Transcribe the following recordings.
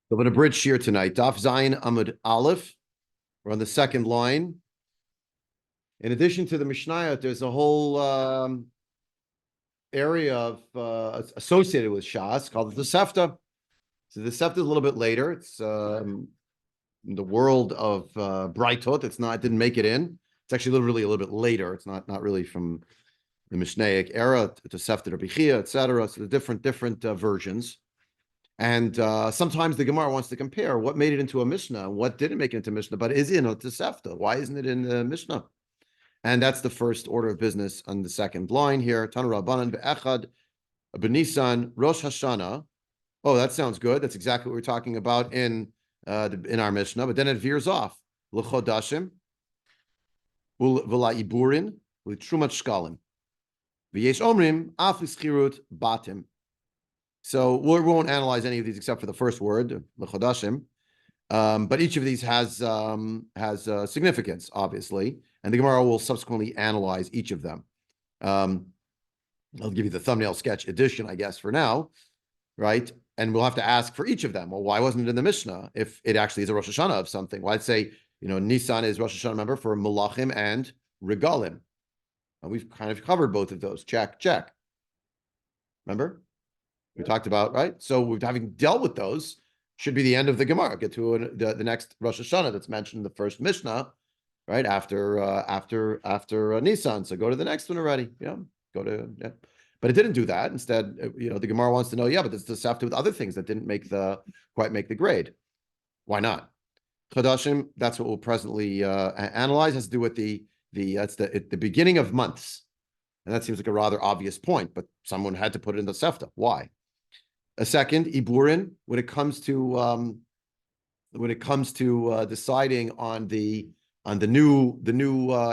So I'm going to bridge here tonight. Daf Zayin Amud Aleph. We're on the second line. In addition to the Mishnayot, there's a whole area of associated with Shas called the Sefta. So the Sefta is a little bit later. It's in the world of Braitot. It didn't make it in. It's actually really a little bit later. It's not really from the Mishnaic era to Sefta Rabbi Chia, etc. So the different versions. And sometimes the Gemara wants to compare what made it into a Mishnah, what didn't make it into Mishnah, but is in a Tosefta. Why isn't it in the Mishnah? And that's the first order of business on the second line here. Tanu Rabbanan be'echad b'Nisan Rosh Hashanah. Oh, that sounds good. That's exactly what we're talking about in our Mishnah. But then it veers off. L'chodashim v'la'iburin v'trumat shkalim v'yesh omrim af l'schirut batim. So we won't analyze any of these except for the first word, l'chodashim. But each of these has significance, obviously, and the Gemara will subsequently analyze each of them. I'll give you the thumbnail sketch edition, I guess, for now, right? And we'll have to ask for each of them. Well, why wasn't it in the Mishnah if it actually is a Rosh Hashanah of something? Well, I'd say, Nisan is Rosh Hashanah, remember, for Malachim and Regalim. And we've kind of covered both of those. Check. Remember? We talked about, right? So we're having dealt with those. Should be the end of the Gemara. Get to the next Rosh Hashanah that's mentioned in the first Mishnah, right after Nisan. So go to the next one already. Yeah, But it didn't do that. Instead, the Gemara wants to know. Yeah, but this does have to do with other things that didn't quite make the grade. Why not? Chodashim. That's what we'll presently analyze. Has to do with the beginning of months, and that seems like a rather obvious point. But someone had to put it in the Sefta. Why? A second, Iburin, when it comes to deciding on the new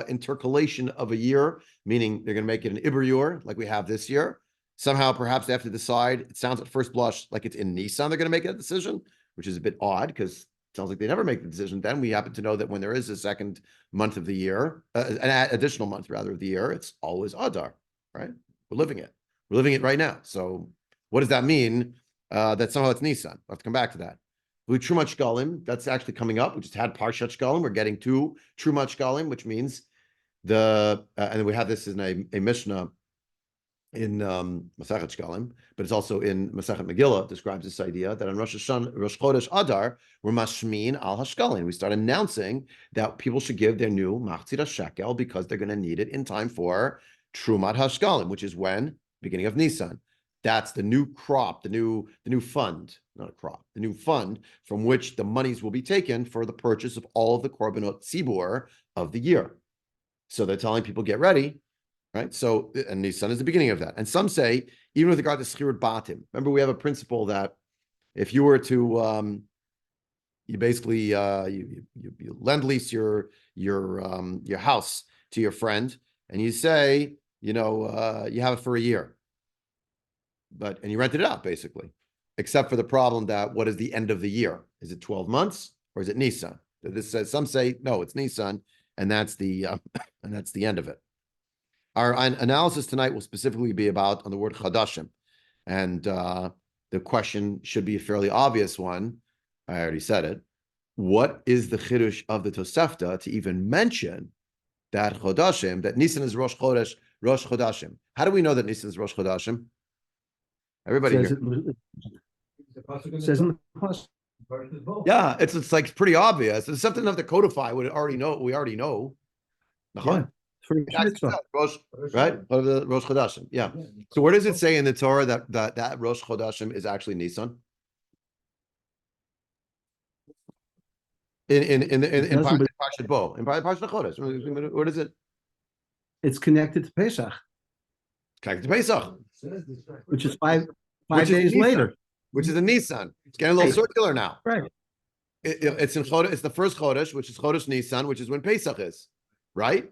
intercalation of a year, meaning they're going to make it an Iber like we have this year. Somehow, perhaps they have to decide. It sounds at first blush like it's in Nisan they're going to make a decision, which is a bit odd because it sounds like they never make the decision. Then we happen to know that when there is a second month of the year, an additional month rather of the year, it's always Adar, right? We're living it right now. So what does that mean? That somehow it's Nisan. I'll have to come back to that. Trumat Shkalim, that's actually coming up. We just had Parshat Shkalim. We're getting to Trumat Shkalim, which means and we have this in a Mishnah in Masachet Shkalim, but it's also in Masachet Megillah. It describes this idea that on Rosh Chodesh Adar, we're mashmin al hashkalim. We start announcing that people should give their new machzir shekel because they're going to need it in time for Trumat Hashkalim, which is when? Beginning of Nisan. That's the new crop, the new fund, not a crop, the new fund from which the monies will be taken for the purchase of all of the korbanot tzibur of the year. So they're telling people, get ready, right? So, and Nisan is the beginning of that. And some say, even with regard to schirut batim, remember we have a principle that if you were to, you basically, you lend lease your house to your friend, and you say, you have it for a year. And you rented it out basically, except for the problem that what is the end of the year? Is it 12 months or is it Nisan? This says some say no, it's Nisan, and that's the end of it. Our analysis tonight will specifically be about on the word chadashim, and the question should be a fairly obvious one. I already said it. What is the chiddush of the Tosefta to even mention that chodashim, that Nisan is Rosh Chodashim? How do we know that Nisan is Rosh Chodashim? Everybody here. Yeah, it's like pretty obvious. It's something enough to codify what we already know. Yeah, right? Rosh Chodashim. Yeah. So where does it say in the Torah that Rosh Chodashim is actually Nisan? In Parshat Bo, in Parshat Chodesh. What is it? It's connected to Pesach. Connected to Pesach, which is five days later, which is in Nisan. It's getting a little circular now, right? It's in Chodesh. It's the first Chodesh, which is Chodesh Nisan, which is when Pesach is, right?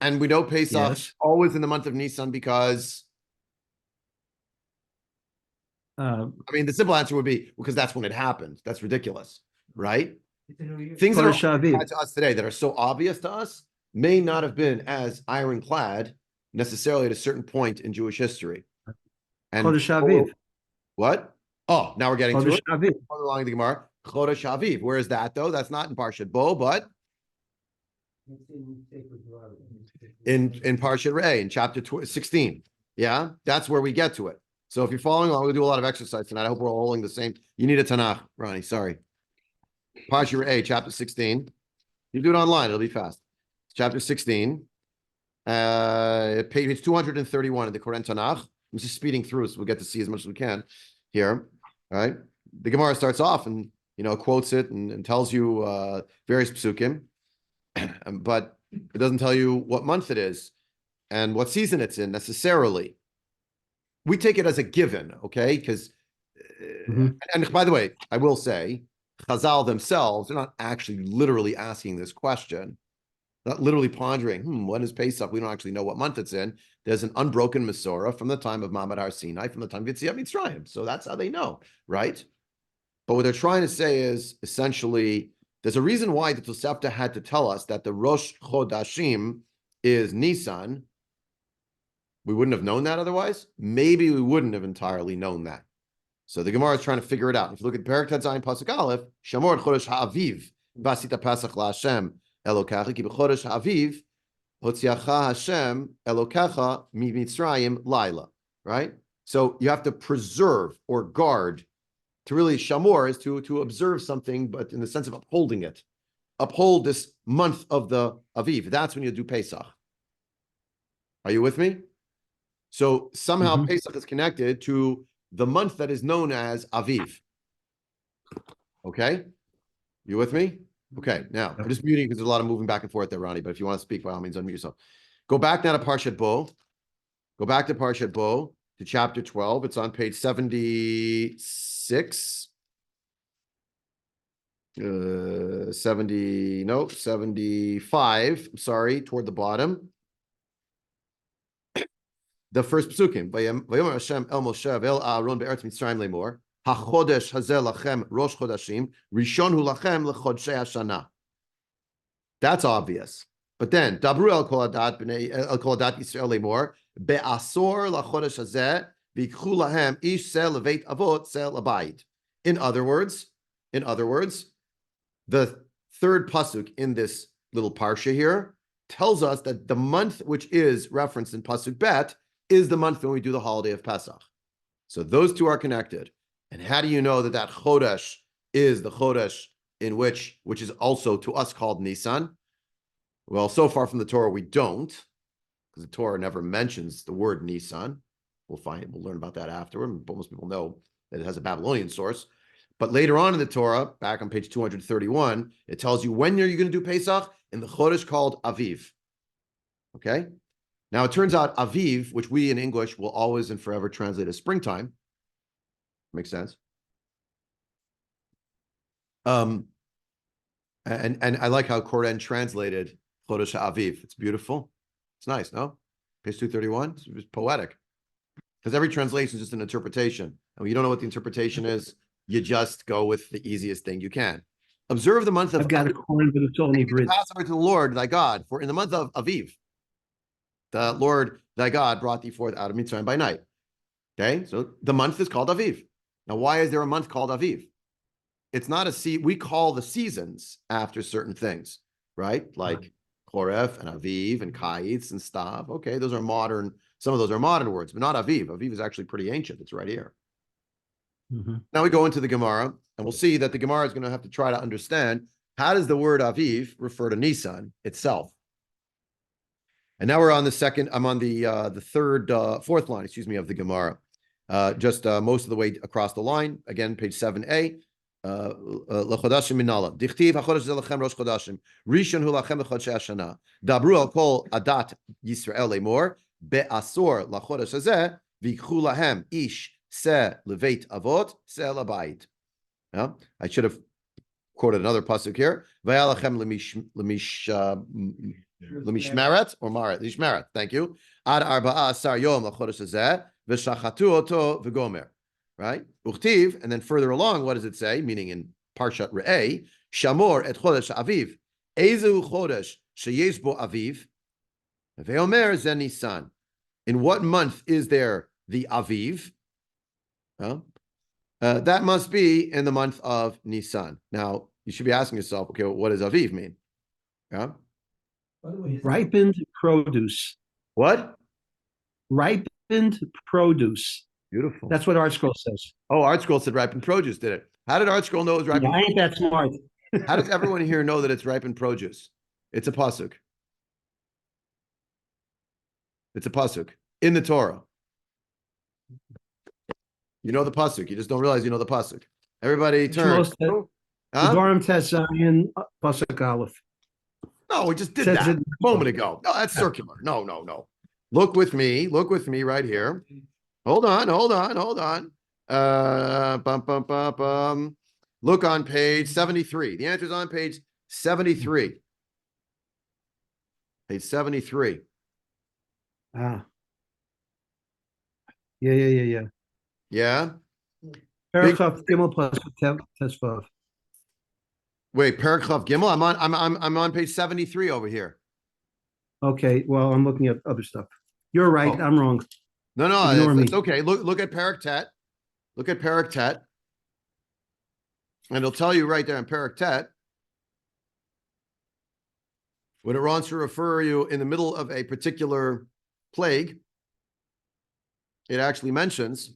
And we know Pesach always in the month of Nisan because, the simple answer would be because that's when it happened. That's ridiculous, right? Things that are to us today that are so obvious to us may not have been as ironclad necessarily at a certain point in Jewish history. And Chodesh Aviv. What? Oh, now we're getting to Chodesh it. Aviv. Along the Gemara, Chodesh Aviv. Where is that though? That's not in Parshat Bo, but in Parshat Re'eh, in chapter 16. Yeah, that's where we get to it. So if you're following along, we'll do a lot of exercise tonight. I hope we're all holding the same. You need a Tanakh, Ronnie. Sorry. Parshat Re'eh, chapter 16. You do it online, it'll be fast. Chapter 16. Page 231 in the Koren Tanakh. I'm just speeding through, so we'll get to see as much as we can here. All right. The Gemara starts off and quotes it and tells you various psukim, but it doesn't tell you what month it is and what season it's in necessarily. We take it as a given, okay? Because, and by the way, I will say, Chazal themselves are not actually literally asking this question, not literally pondering, when is Pesach? We don't actually know what month it's in. There's an unbroken Masorah from the time of Ma'amad Har Sinai, from the time of Yetziat Mitzrayim. So that's how they know, right? But what they're trying to say is essentially, there's a reason why the Tosefta had to tell us that the Rosh Chodashim is Nisan. We wouldn't have known that otherwise. Maybe we wouldn't have entirely known that. So the Gemara is trying to figure it out. If you look at Perek Tet Zayin Pasuk Aleph, Shamor Chodesh Ha'aviv, Vasita Pesach LaHashem Elokecha, Ki b'Chodesh Ha'aviv, Hotziacha Hashem Elokecha miMitzrayim Laila. Right? So you have to preserve or guard. To really Shamor is to observe something, but in the sense of upholding it. Uphold this month of the Aviv. That's when you do Pesach. Are you with me? So somehow Pesach is connected to the month that is known as Aviv. Okay? You with me? Okay, now I'm just muting because there's a lot of moving back and forth there, Ronnie, but if you want to speak, by all means, unmute yourself. Go back now to Parshat Bo. Go back to Parshat Bo, to chapter 12. It's on page 76. 75. I'm sorry, toward the bottom. The first psukim. Vayomer Hashem el Moshe ve'el Aaron be'eretz Mitzrayim lemor. HaChodesh hazeh lachem rosh chodashim. Rishon hu lachem lechodshei hashana. That's obvious. But then, Dabru el kol adat Yisrael lemor. Be'asor lachodesh hazeh v'ikchu lahem ish sel leveit avot sel abayit. In other words, the third pasuk in this little parsha here tells us that the month which is referenced in pasuk bet is the month when we do the holiday of Pesach. So those two are connected. And how do you know that Chodesh is the Chodesh in which is also to us called Nisan? Well, so far from the Torah, we don't, because the Torah never mentions the word Nisan. We'll learn about that afterward. Most people know that it has a Babylonian source. But later on in the Torah, back on page 231, it tells you when you're going to do Pesach in the Chodesh called Aviv. Okay? Now, it turns out Aviv, which we in English will always and forever translate as springtime. Makes sense. And I like how Koren translated Chodesh Aviv. It's beautiful. It's nice, no? Page 231, it's poetic. Because every translation is just an interpretation. And when you don't know what the interpretation is, you just go with the easiest thing you can. Observe the month of... I've got a coin, but it's only bridge. Passover to the Lord thy God, for in the month of Aviv, the Lord thy God brought thee forth out of Mitzrayim by night. Okay, so the month is called Aviv. Now, why is there a month called Aviv? It's not we call the seasons after certain things, right? Like Choref and Aviv and Kayitz and Stav. Okay, those are modern. Some of those are modern words, but not Aviv. Aviv is actually pretty ancient. It's right here. Now we go into the Gemara, and we'll see that the Gemara is going to have to try to understand how does the word Aviv refer to Nisan itself. And now we're on I'm on the fourth line, of the Gemara. Just most of the way across the line. Again, page 7a. L'chodashim minala. Dichtiv hachodesh zelachem rosh chodashim. Rishon hu lachem lechodshei hashana. Dabru al kol adat Yisrael lemor. Be'asor lachodesh hazeh. V'ikchu lahem ish se leveit avot se labayit. I should have quoted another pasuk here. V'yalachem lemishmeret or maret. Lishmeret. Thank you. Ad arba'a asar yom lachodesh hazeh. V'shachatu oto v'gomer. Right? Uchtiv, and then further along, what does it say? Meaning in Parshat Re'eh, Shamor et Chodesh Aviv. Ezu Chodesh sheyesh bo Aviv. Ve'omer zen Nisan. In what month is there the Aviv? That must be in the month of Nisan. Now, you should be asking yourself, okay, well, what does Aviv mean? Yeah. Ripened produce. What? Ripened produce. Beautiful. That's what Art Scroll says. Oh, Art Scroll said ripened produce, did it? How did Art Scroll know it was Yeah, ripened? I ain't that smart. How does everyone here know that it's ripened produce? It's a pasuk. It's a pasuk in the Torah. You know the pasuk. You just don't realize you know the pasuk. Everybody turn. Huh? Dvarim Tes Zayin Pasuk Aleph. No, we just did Says that it- a moment ago. No, that's circular. No, no, no. Look with me. Look with me right here. Hold on. Bum, bum, bum, bum. Look on page 73. The answer is on page 73. Page 73. Ah. Yeah. Yeah. Paragraph Gimel Pasuk Tesvav. Wait, Paragraph Gimel. I'm on page 73 over here. Okay, well, I'm looking at other stuff. You're right. Oh. I'm wrong. No, Ignore me. it's okay. Look at Parak Tet. Look at Parak Tet. And it'll tell you right there in Parak Tet when it wants to refer you in the middle of a particular plague. It actually mentions.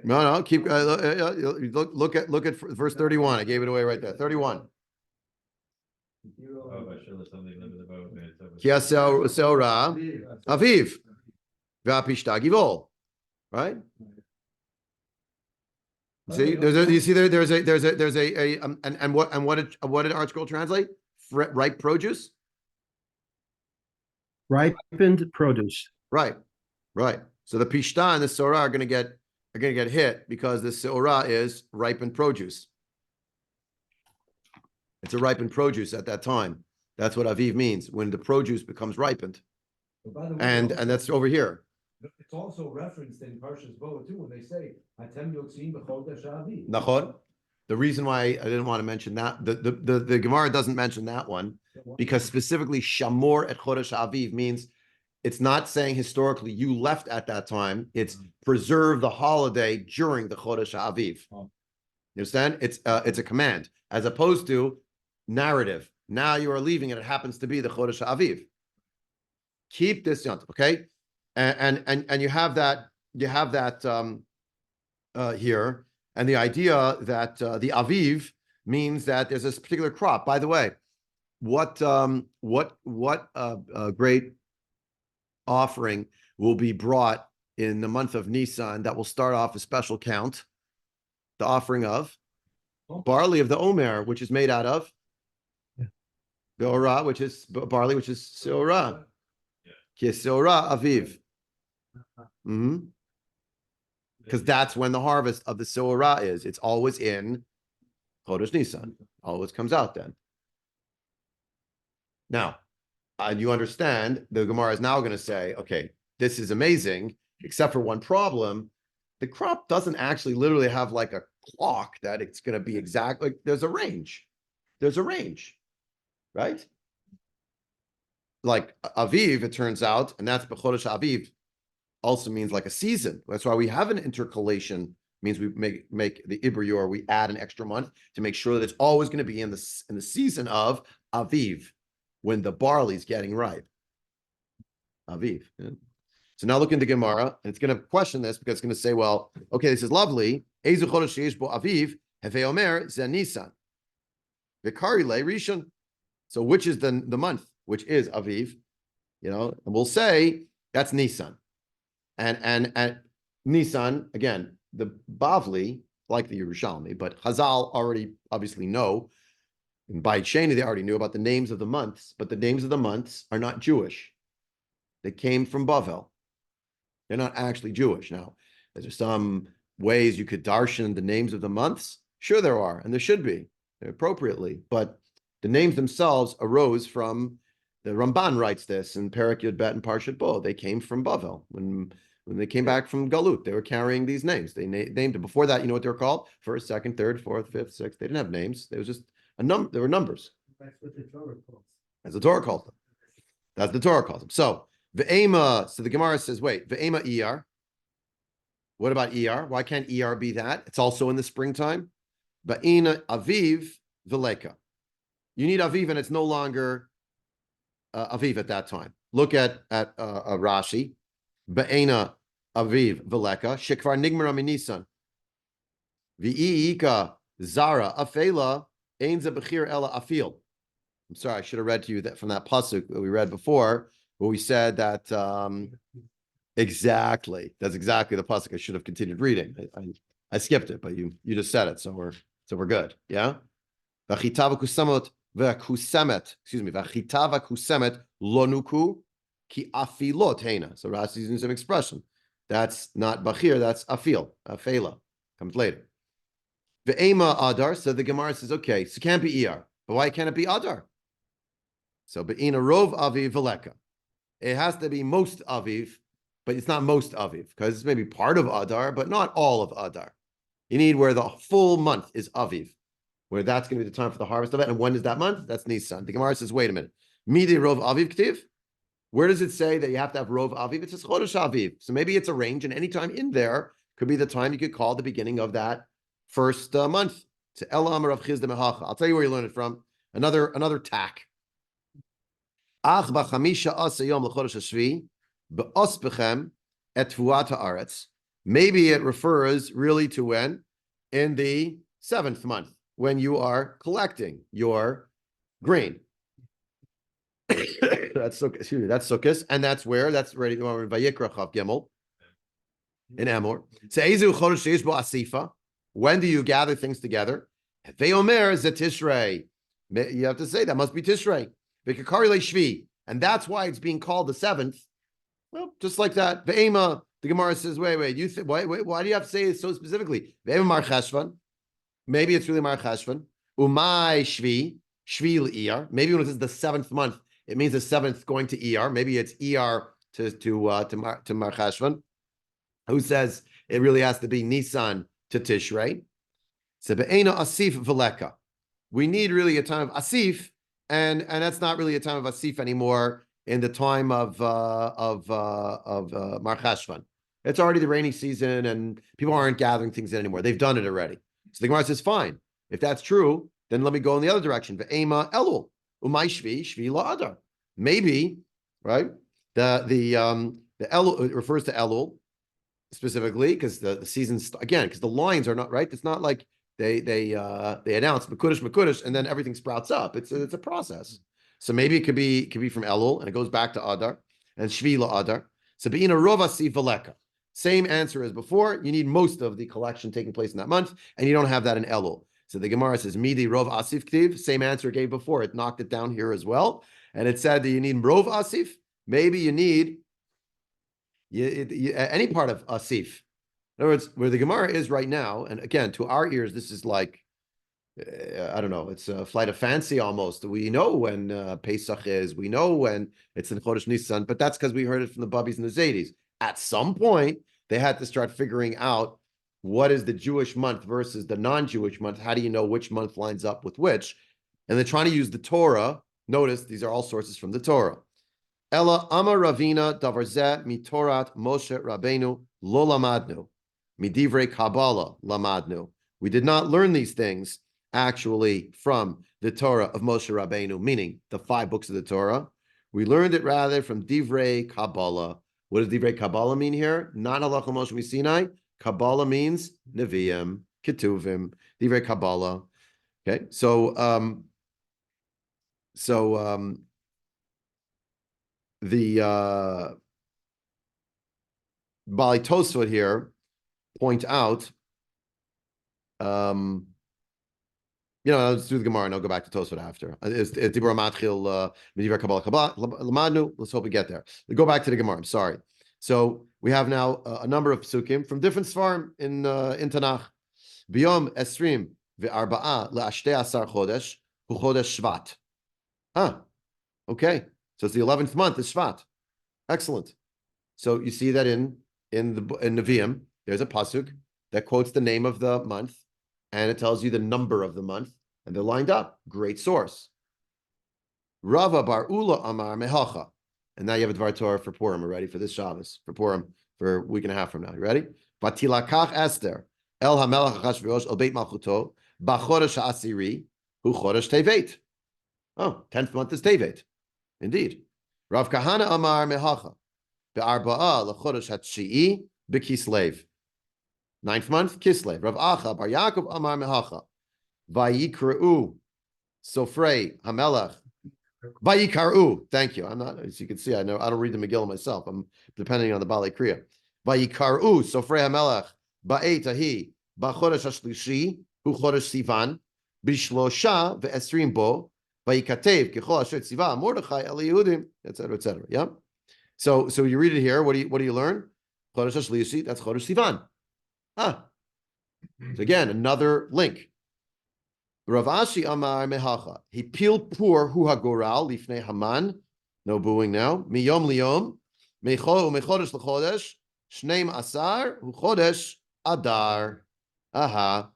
No, keep look at verse 31. I gave it away right there. 31. Aviv. Right? See, there's a and what did Art Scroll translate? Ripe produce? Ripened produce. Right. So the pishta and the sorah are gonna get hit because the sorah is ripened produce. It's a ripened produce at that time. That's what Aviv means, when the produce becomes ripened. And that's over here. It's also referenced in Parshas Bo too when they say Atem Yotzim B'Chodesh Aviv. Nachon. The reason why I didn't want to mention that the Gemara doesn't mention that one because specifically Shamor et Chodesh Aviv means it's not saying historically you left at that time. It's preserve the holiday during the Chodesh Aviv. You understand? It's a command as opposed to narrative. Now you are leaving and it happens to be the Chodesh Aviv. Keep this yontif, okay? And you have that here, and the idea that the Aviv means that there's this particular crop. By the way, what great offering will be brought in the month of Nisan that will start off a special count, the offering of barley of the Omer, which is made out of the Ora, which is barley, which is Seorah. Seorah Aviv. Because that's when the harvest of the Seorah is. It's always in Chodesh Nisan. Always comes out then. Now, you understand, the Gemara is now going to say, okay, this is amazing, except for one problem. The crop doesn't actually literally have like a clock that it's going to be exact. Like there's a range. Right? Like Aviv, it turns out, and that's B'Chodesh Aviv, also means like a season. That's why we have an intercalation. Means we make the Ibrior, we add an extra month to make sure that it's always going to be in the season of Aviv, when the barley's getting ripe. Aviv. Yeah. So now look into Gemara, and it's going to question this because it's going to say, well, okay, this is lovely. Ezu chodesh sheyesh bo Aviv, Heve Omer ze Nisan. Vikari le Rishon. So which is the month? Which is Aviv? You know, and we'll say that's Nisan. And Nisan, again, the Bavli, like the Yerushalmi, but Chazal already obviously know. And by Shani, they already knew about the names of the months, but the names of the months are not Jewish. They came from Bavel. They're not actually Jewish. Now, is there some ways you could darshan the names of the months? Sure there are, and there should be, appropriately. But the names themselves arose from, the Ramban writes this in Perek Yud Bet and Parshat Bo. They came from Bavel. When they came back from Galut, they were carrying these names. They named them. Before that, you know what they were called? First, second, third, fourth, fifth, sixth. They didn't have names. There was just a number. There were numbers. That's what the Torah calls. As the Torah calls them. That's the Torah calls them. So Ve'ema. So the Gemara says, wait, Ve'ema iyar. What about ER? Why can't ER be that? It's also in the springtime. Ba'ina aviv veleka. You need aviv, and it's no longer aviv at that time. Look at Rashi. Ba'ina aviv veleka shekvar nigmar min Nisan. V'iika zara afela ein ze bechir ela afil. I'm sorry, I should have read to you that from that pasuk that we read before, where we said that exactly. That's exactly the pasuk. I should have continued reading. I skipped it, but you just said it, so we're good. Yeah. V'chitava kusamot v'kusemet. Excuse me. V'chitava kusemet lonuku ki afilot heina. So Rashi is using some expression. That's not bachir. That's afil. Afela comes later. Ve'ema adar. So the Gemara says, okay, so it can't be er, but why can't it be adar? So be'ina rov aviv veleka. It has to be most aviv, but it's not most aviv because it's maybe part of adar, but not all of adar. You need where the full month is aviv, where that's going to be the time for the harvest of it. And when is that month? That's Nisan. The Gemara says, wait a minute. Midi rov aviv ktiv. Where does it say that you have to have rov aviv? It says chodesh aviv. So maybe it's a range, and any time in there could be the time you could call the beginning of that first month. To El Amar of Chizda Mehacha. I'll tell you where you learn it from. Another tack. Ach b'chamisha asa yom l'chodesh hashvi be'os bechem et tvuat haaretz. Maybe it refers really to when? In the 7th month, when you are collecting your grain. That's Sukkot, and that's where? That's ready. Vayikra Chav Gimel in Amor. Se'ezu chodesh sheish bo asifa. When do you gather things together? Ve'omer zetishrei. You have to say that must be Tishrei. And that's why it's being called the 7th. Well, just like that. Ve'ema, the Gemara says, wait, why do you have to say it so specifically? Ve'ema Mar Cheshvan. Maybe it's really Mar Cheshvan. Umay Shvi l'Iyar. Maybe when it says the 7th month, it means the 7th going to ER. Maybe it's ER to Mar Cheshvan. Who says it really has to be Nisan to Tishrei? So be'ena asif veleka. We need really a time of asif, and that's not really a time of asif anymore in the time of Mar Cheshvan. It's already the rainy season, and people aren't gathering things in anymore. They've done it already. So the Gemara says, fine. If that's true, then let me go in the other direction. Ve'ema elul umay shvi la'adar. Maybe, right? The elul, it refers to elul specifically because the seasons again, because the lines are not right. It's not like they announce Mekudesh, and then everything sprouts up. It's a process. So maybe it could be from Elul, and it goes back to Adar and Shvi la'Adar. So be'ina rov asif veleka. Same answer as before. You need most of the collection taking place in that month, and you don't have that in Elul. So the Gemara says midi rov asif ktiv. Same answer it gave before. It knocked it down here as well, and it said that you need rov asif. Maybe you need any part of asif. In other words, where the Gemara is right now, and again, to our ears, this is like, I don't know, it's a flight of fancy almost. We know when Pesach is, we know when it's in Chodesh Nisan, but that's because we heard it from the Bubbies and the Zaydis. At some point, they had to start figuring out what is the Jewish month versus the non-Jewish month. How do you know which month lines up with which? And they're trying to use the Torah. Notice, these are all sources from the Torah. Ella Amar Ravina Davar Zeh Mitorat Moshe Rabbeinu Lo Lamadnu. Midivrei Kabbalah lamadnu. We did not learn these things actually from the Torah of Moshe Rabbeinu, meaning the 5 books of the Torah. We learned it rather from Divrei Kabbalah. What does Divrei Kabbalah mean here? Not Halacha Moshe Sinai. Kabbalah means Nevi'im, Ketuvim, Divrei Kabbalah. Okay, so the Bali Tosfot here point out, let's do the Gemara and I'll go back to Tosfot after. It's Dibur Matchil, Medivar Kabbalah Lamadnu. Let's hope we get there. Go back to the Gemara. I'm sorry. So we have now a number of psukim from different svarim in Tanakh. Biyom Esrim ve'arba'a le'ashtei asar chodesh hu chodesh Shvat. Okay. So it's the 11th month is Shvat. Excellent. So you see that in Nevi'im, there's a pasuk that quotes the name of the month, and it tells you the number of the month, and they're lined up. Great source. Rava bar Ula Amar Mehacha. And now you have a Dvar Torah for Purim. We're ready for this Shabbos, for Purim, for a week and a half from now. You ready? Vatilakach Esther El Hamelach Achashverosh El Beit Malchuto Bachodesh Asiri Hu Chodesh Tevet. Oh, 10th month is Tevet. Indeed. Rav Kahana Amar Mehacha Be'arba'a L'Chodesh HaTshi'i B'Kislev. 9th month, Kislev. Rav Acha Bar Yaakov Amar Mehacha Vayikra'u Sofrei Hamelach Vayikaru. Thank you. I'm not, as you can see, I don't read the Megillah myself. I'm depending on the Balei Kriya. Vayikaru Sofrei Hamelach Ba'et Ahi Ba'chodesh HaShlishi Hu Chodesh Sivan Bishlosha Ve'esrim Bo Vayikatev Kechol Asher Tziva Mordechai El Yehudim, etc., etc. Yeah. So you read it here. What do you learn? Chodesh HaShlishi. That's Chodesh Sivan. So again, another link. Rav Ashi Amar Mehacha. He peeled pur hu hagoral lifnei Haman. No booing now. Miyom liyom. Mechodesh lechodesh. Shneim asar hu chodesh adar. Aha.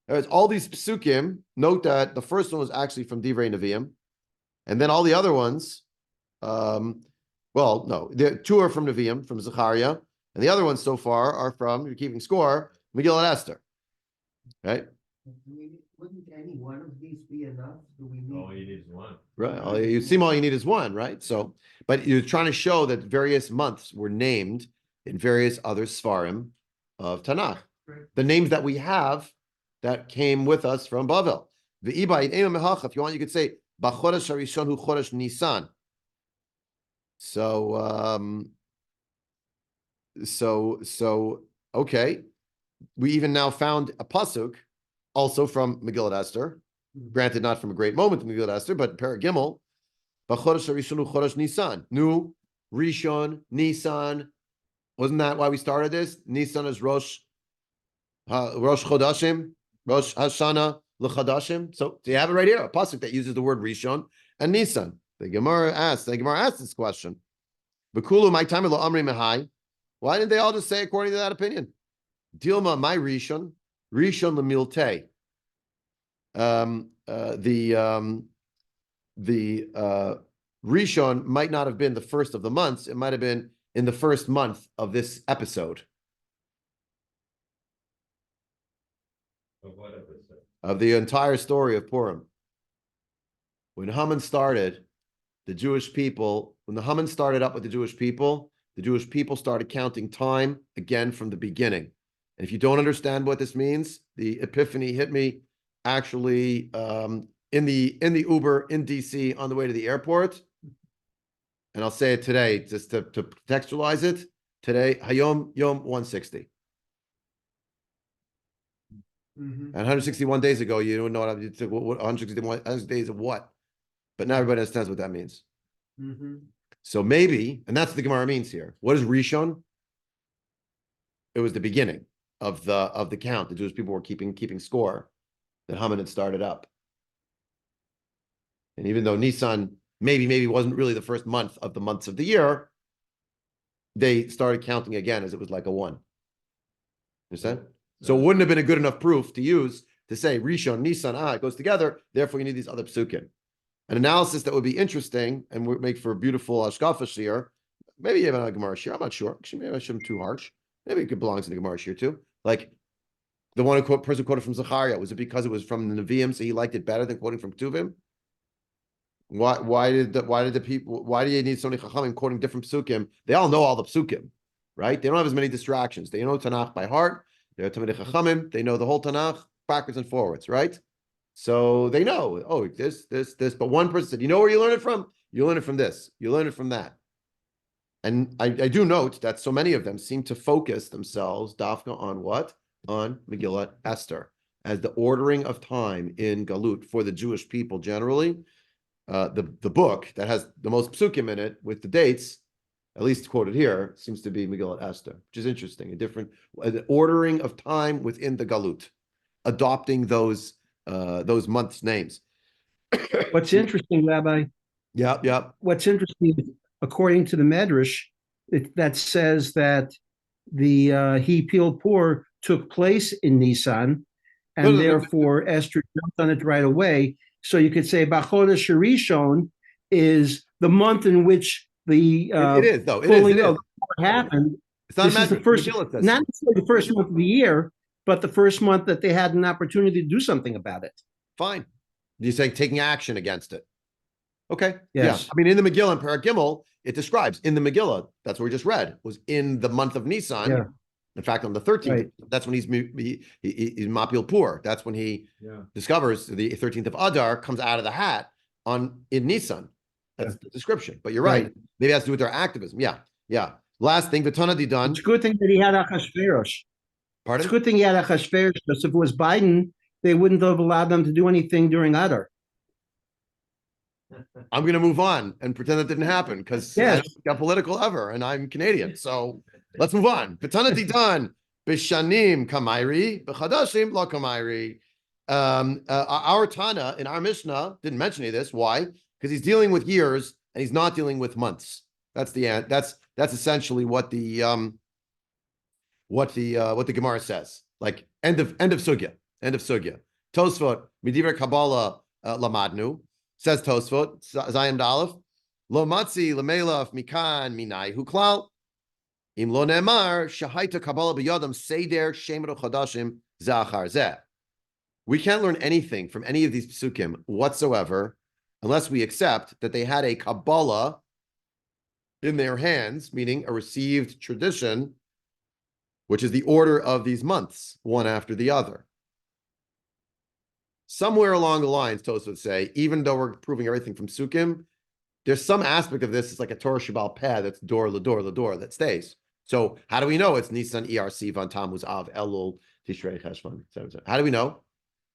There's all these psukim. Note that the first one was actually from Divrei Nevi'im, and then all the other ones. Well, no, the two are from Nevi'im, from Zechariah, and the other ones so far are from, you're keeping score, Megillah Esther. Right? Wouldn't any one of these be enough? Do we need? All you need is one. Right. All you need is one, right? So, but you're trying to show that various months were named in various other Sfarim of Tanakh. Right. The names that we have that came with us from Bavel. The Iba in Ema Mehacha, if you want, you could say Bachodesh Harishon Hu Chodesh Nisan. So, okay. We even now found a pasuk also from Megillah Esther, granted not from a great moment in Megillah Esther, but Paragimel, B'chodesh Harishon Hu Chodesh Nisan. Nu, Rishon, Nisan. Wasn't that why we started this? Nisan is Rosh Chodashim, Rosh Hashanah L'Chadashim. So you have it right here, a pasuk that uses the word Rishon and Nisan. The Gemara asked this question. B'kulu my time lo amri mehai. Why didn't they all just say according to that opinion? Dilma my Rishon lemilte. The Rishon might not have been the first of the months. It might have been in the first month of this episode. Of what episode? Of the entire story of Purim. When Haman started, the Jewish people, when the Haman started up with the Jewish people started counting time again from the beginning. And if you don't understand what this means, the epiphany hit me actually in the Uber in DC on the way to the airport. And I'll say it today just to contextualize it. Today, Hayom Yom 160. Mm-hmm. And 161 days ago, you don't know what 161 days of what? But now everybody understands what that means. Mm-hmm. So maybe, and that's what the Gemara means here. What is Rishon? It was the beginning of the count. The Jewish people were keeping score that Haman had started up. And even though Nisan maybe wasn't really the first month of the months of the year, they started counting again as it was like a one. Understand? So it wouldn't have been a good enough proof to use to say Rishon, Nisan, it goes together. Therefore, you need these other psukim. An analysis that would be interesting and would make for a beautiful Ashkafa shir, maybe even a Gemara shir. I'm not sure. Actually, maybe I shouldn't too harsh. Maybe it belongs in the Gemara shir too. Like the one person quoted from Zechariah, was it because it was from the Nevi'im, so he liked it better than quoting from Tuvim? Why did you need so many Chachamim quoting different psukim? They all know all the psukim, right? They don't have as many distractions. They know Tanakh by heart. They're Talmud Chachamim. They know the whole Tanakh backwards and forwards, right? So they know, oh, this. But one person said, you know where you learn it from? You learn it from this. You learn it from that. And I do note that so many of them seem to focus themselves, Dafka, on what? On Megillah Esther, as the ordering of time in Galut for the Jewish people generally. The book that has the most psukim in it with the dates, at least quoted here, seems to be Megillah Esther, which is interesting. An ordering of time within the Galut, adopting those months' names. What's interesting, Rabbi, Yeah. what's interesting, according to the Medrash, that says that the He Peeled Pur took place in Nisan, and therefore Esther jumped on it right away. So you could say Bachodesh Rishon is the month in which the it is though. It pulling is. of the pur happened, It's not This is magic. the first, Megillah says not so. necessarily the first month of the year, but the first month that they had an opportunity to do something about it. Fine. You're saying taking action against it. Okay. Yes. Yeah. I mean, in the Megillah and Perek Gimel, it describes in the Megillah, that's what we just read, was in the month of Nisan. Yeah. In fact, on the 13th, Right. that's when he's Mapil Pur. That's when he discovers the 13th of Adar comes out of the hat in Nisan. That's the description. But you're right. Maybe it has to do with their activism. Yeah. Yeah. Last thing, Vitana Didan. It's a good thing that he had Achashverosh. Pardon? It's a good thing he had Achashverosh, because if it was Biden, they wouldn't have allowed them to do anything during Adar. I'm going to move on and pretend that didn't happen because I Yes. don't get political ever, and I'm Canadian. So let's move on. Vitana Didan, Bishanim Kamairi, Bechadashim La Kamairi. Our Tana in our Mishnah didn't mention any of this. Why? Because he's dealing with years and he's not dealing with months. That's essentially what the Gemara says. Like end of sugya. Tosfot Midiver Kabbalah Lamadnu. Says Tosfot, Zayin Dalef, Lo Matzi, Lemelaf, Mikan, Minai, Huklal, Im Lo Nemar, Shahaita Kabbalah B'Yadam, Seder, Shemero Chodashim, Zachar Zeh. We can't learn anything from any of these psukim whatsoever unless we accept that they had a Kabbalah in their hands, meaning a received tradition, which is the order of these months, one after the other. Somewhere along the lines, Tosfot would say, even though we're proving everything from Sukkim, there's some aspect of this. It's like a Torah Shabbal Peh that's door that stays. So how do we know it's Nisan, ERC, Van Tammuz, Av, Elul, Tishrei, Cheshvan, etc.? How do we know?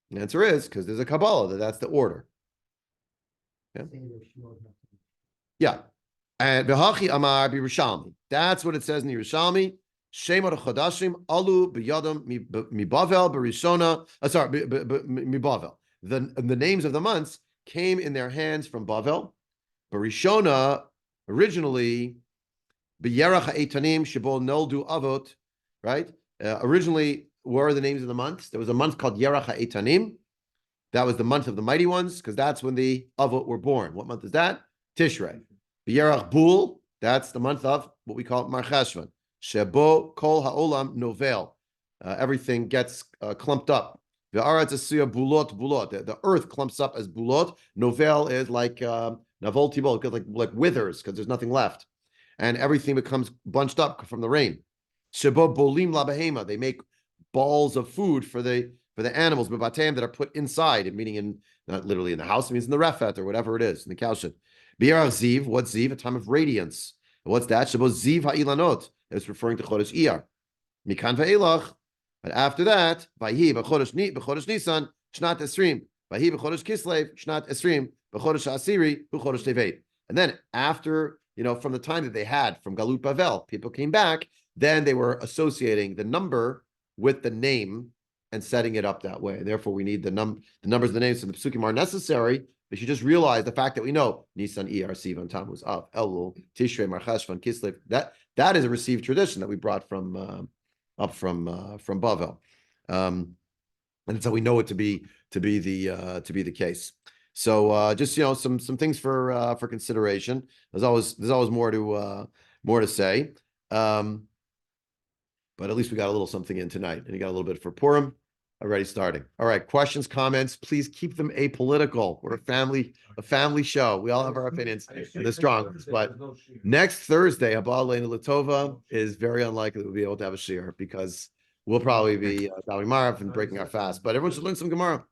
The answer is because there's a Kabbalah that's the order. Yeah. Yeah. And V'hachi Amar B'Yerushalmi. That's what it says in the Yerushalmi. Shemot Chodashim Alu B'Yadam Mibavel B'Rishona. Sorry, Mibavel. The names of the months came in their hands from Bavel. B'Rishona originally B'Yerach Ha'etanim Shebo Noldu Avot. Right. Originally, were the names of the months? There was a month called Yerach Ha'etanim. That was the month of the mighty ones because that's when the Avot were born. What month is that? Tishrei. B'Yerach Bul. That's the month of what we call Mar Cheshvan. Shebo kol ha'olam novel. Everything gets clumped up. The earth clumps up as bulot. Novel is like navol tibol, like withers because there's nothing left, and everything becomes bunched up from the rain. Shebo bolim la behema. They make balls of food for the animals, bebatem, that are put inside, meaning in not literally in the house, it means in the refet or whatever it is in the cow shed. B'yar ziv. What's ziv? A time of radiance. What's that? Shebo ziv ha'ilanot. It's referring to Chodesh Iyar. Mikan ve'elach. But after that, Vayhi b'Chodesh Nisan, Shnat Esrim. Vayhi b'Chodesh Kislev, Shnat Esrim, b'Chodesh Asiri, b'Chodesh Tevet. And then after, from the time that they had from Galut Bavel, people came back, then they were associating the number with the name and setting it up that way. Therefore, we need the numbers of the names. So the psukim are necessary. They should just realize the fact that we know Nisan, Iyar, Sivan, Tammuz, Av, Elul, Tishrei, Mar Cheshvan, Kislev. That is a received tradition that we brought from Bavel, and that's how we know it to be the case. So just some things for consideration. There's always more to say, but at least we got a little something in tonight, and you got a little bit for Purim already starting. All right, questions, comments, please keep them apolitical. We're a family show. We all have our opinions, and they're strong. But next Thursday, Abba Leina Latova is very unlikely we'll be able to have a shiur because we'll probably be Dawi Marav and breaking our fast. But everyone should learn some Gemara.